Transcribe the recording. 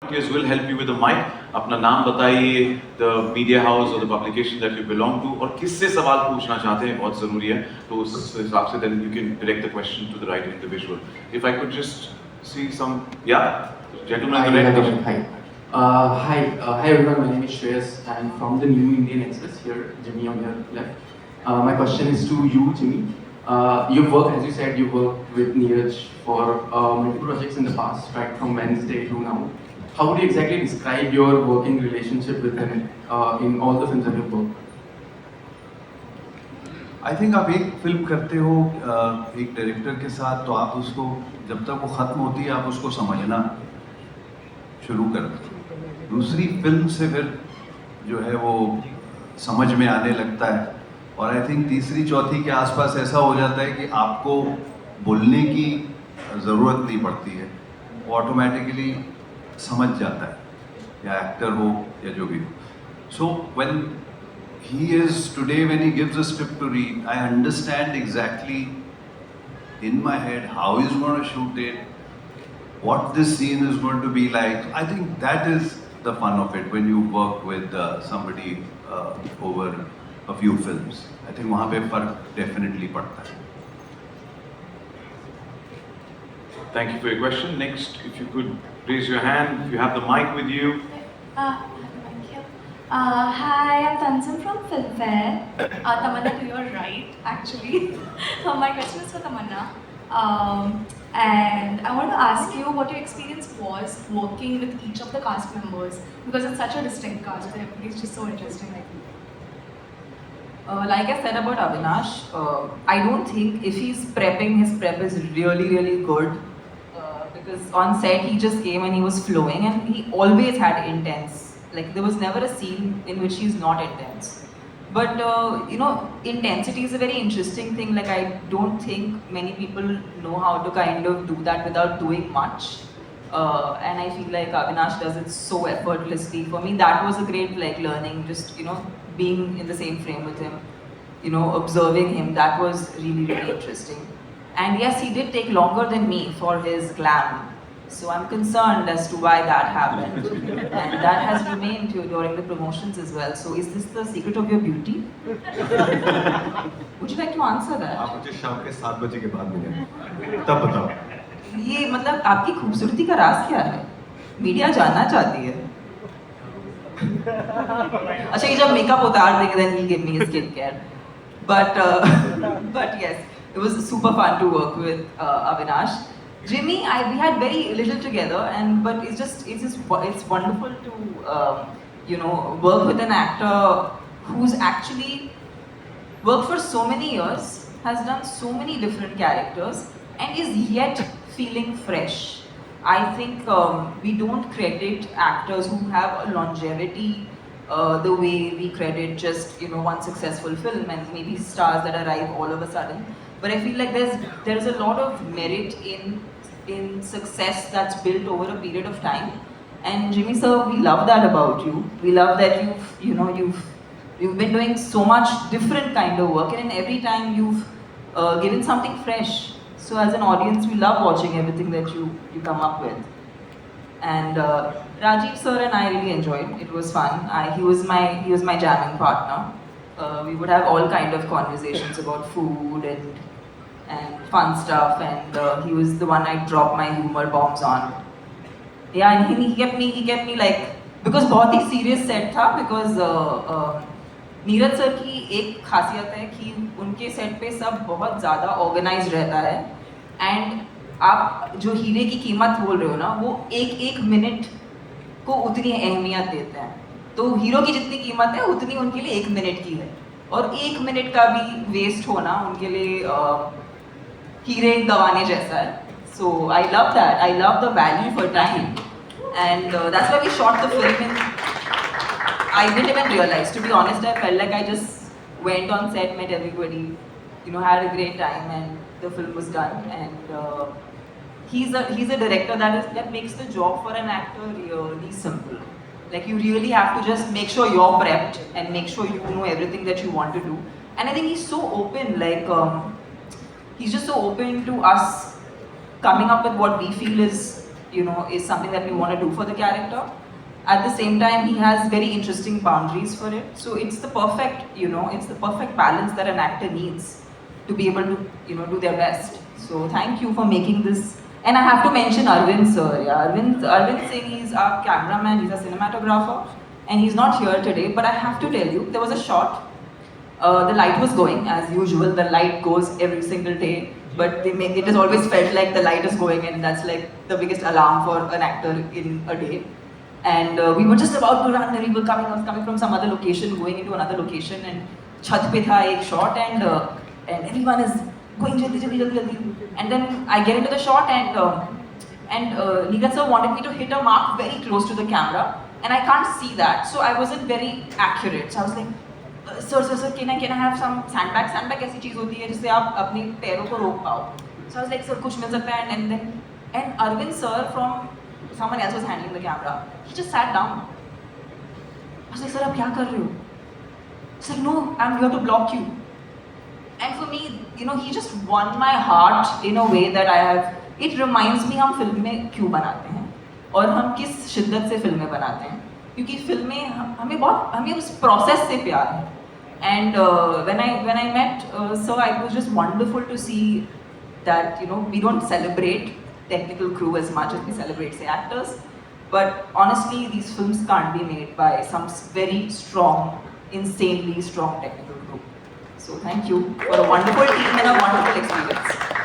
volunteers will help you with the mic. अपना नाम बताइए, the media house or the publication that you belong to, और किससे सवाल पूछना चाहते हैं बहुत ज़रूरी है. तो उस हिसाब से then you can direct the question to the right individual. If I could just see some, yeah, gentleman in the red. Hi. Hi everyone, my name is Shreyas. I'm from the New Indian Express here, Jimmy on your left. My question is to you, Jimmy. You've worked, as you said, you've worked with Neeraj for multiple projects in the past, right from Wednesday to now. How would you exactly describe your working relationship with him in all the films that you've worked? I think आप एक film करते हो एक director के साथ, तो आप उसको जब तक वो ख़त्म होती है आप उसको समझना शुरू करते हो. दूसरी फिल्म से फिर जो है वो समझ में आने लगता है. और आई थिंक तीसरी चौथी के आसपास ऐसा हो जाता है कि आपको बोलने की ज़रूरत नहीं पड़ती है, वो ऑटोमेटिकली समझ जाता है, या एक्टर हो या जो भी हो. So when he is today, when he gives a script to read, I understand exactly in my head how he's going to shoot it, what this scene is going to be like. I think that is the fun of it when you work with somebody over a few films. I think वहाँ पे फर्क definitely पड़ता है. Thank you for your question. Next, if you could raise your hand, if you have the mic with you. Thank you. Hi, I'm Tanzim from Filmfare. Tamannah, to your right, actually. My question is for Tamannah. And I want to ask you what your experience was working with each of the cast members, because it's such a distinct cast. Everybody's just so interesting. Like I said about Avinash, I don't think if he's prepping, his prep is really, really good. Because on set he just came and he was flowing, and he always had intense. Like there was never a scene in which he's not intense. But intensity is a very interesting thing. Like I don't think many people know how to kind of do that without doing much. And I feel like Avinash does it so effortlessly. For me, that was a great learning. Just being in the same frame with him, observing him. That was really, really interesting. And yes, he did take longer than me for his glam. So I'm concerned as to why that happened. And that has remained during the promotions as well. So is this the secret of your beauty? Would you like to answer that? आप मुझे शाम के 7 बजे के बाद मिलें, तब बताओ. ये मतलब आपकी खूबसूरती का राज क्या है? मीडिया जानना चाहती है. अच्छा, ये जब मेकअप उतार देंगे then he'll give me his skincare. But yes, it was super fun to work with Avinash. Jimmy, we had very little together, but it's wonderful to work with an actor who's actually worked for so many years, has done so many different characters, and is yet feeling fresh. I think we don't credit actors who have a longevity the way we credit just one successful film and maybe stars that arrive all of a sudden. But I feel like there's a lot of merit in success that's built over a period of time. And Jimmy sir, we love that about you. We love that you've been doing so much different kind of work, and every time you've given something fresh. So as an audience, we love watching everything that you come up with. And Rajiv sir and I really enjoyed. It was fun. He was my jamming partner. We would have all kind of conversations about food and fun stuff, and he was the one I'd drop my humor bombs on. Yeah, and he kept me like, because बहुत ही serious set था, because Neeraj sir की एक खासियत है कि उनके set पे सब बहुत ज़्यादा ऑर्गेनाइज्ड रहता है, एंड आप जो हीरे की कीमत बोल रहे हो ना, वो एक मिनट को उतनी अहमियत देते हैं. तो हीरो की जितनी कीमत है उतनी उनके लिए 1 मिनट की है, और 1 मिनट का भी वेस्ट होना उनके लिए हीरे गंवाने जैसा है. So I love that. I love the value for time, and that's why we shot the film in. I didn't even realize. To be honest, I felt like I just went on set, met everybody, had a great time, and the film was done. And he's a director that makes the job for an actor really simple. Like you really have to just make sure you're prepped and make sure you know everything that you want to do. And I think he's so open. Like he's just so open to us coming up with what we feel is is something that we want to do for the character. At the same time, he has very interesting boundaries for it. So it's the perfect, it's the perfect balance that an actor needs to be able to, do their best. So thank you for making this. And I have to mention Arvind sir. Yeah, Arvind Singh, he's our cameraman, he's a cinematographer, and he's not here today. But I have to tell you, there was a shot. The light was going as usual. The light goes every single day, but it has always felt like the light is going, and that's like the biggest alarm for an actor in a day. And we were just about to run, and we were coming from some other location, going into another location, and chat pe tha ek shot, and everyone is going jaldi. And then I get into the shot, and Neeraj sir wanted me to hit a mark very close to the camera, and I can't see that, so I wasn't very accurate. So I was like, sir, can I have some sandbag? Sandbag ऐसी चीज होती है जिससे आप अपने पैरों को रोक पाओ. So I was like, sir, कुछ मिल सकता है? And Arvind sir, from someone else was handling the camera, he just sat down. I was like, sir, आप क्या कर रहे हो? He's like, no, I'm here to block you. And for me, he just won my heart in a way that I have. It reminds me हम film में क्यों बनाते हैं और हम किस शिद्दत से फिल्में बनाते हैं, क्योंकि फिल्में हमें उस प्रोसेस से प्यार है. And when I met sir, it was just wonderful to see that we don't celebrate technical crew as much as we celebrate say actors. But honestly, these films can't be made by some very strong, insanely strong technical crew. So thank you for a wonderful team and a wonderful experience.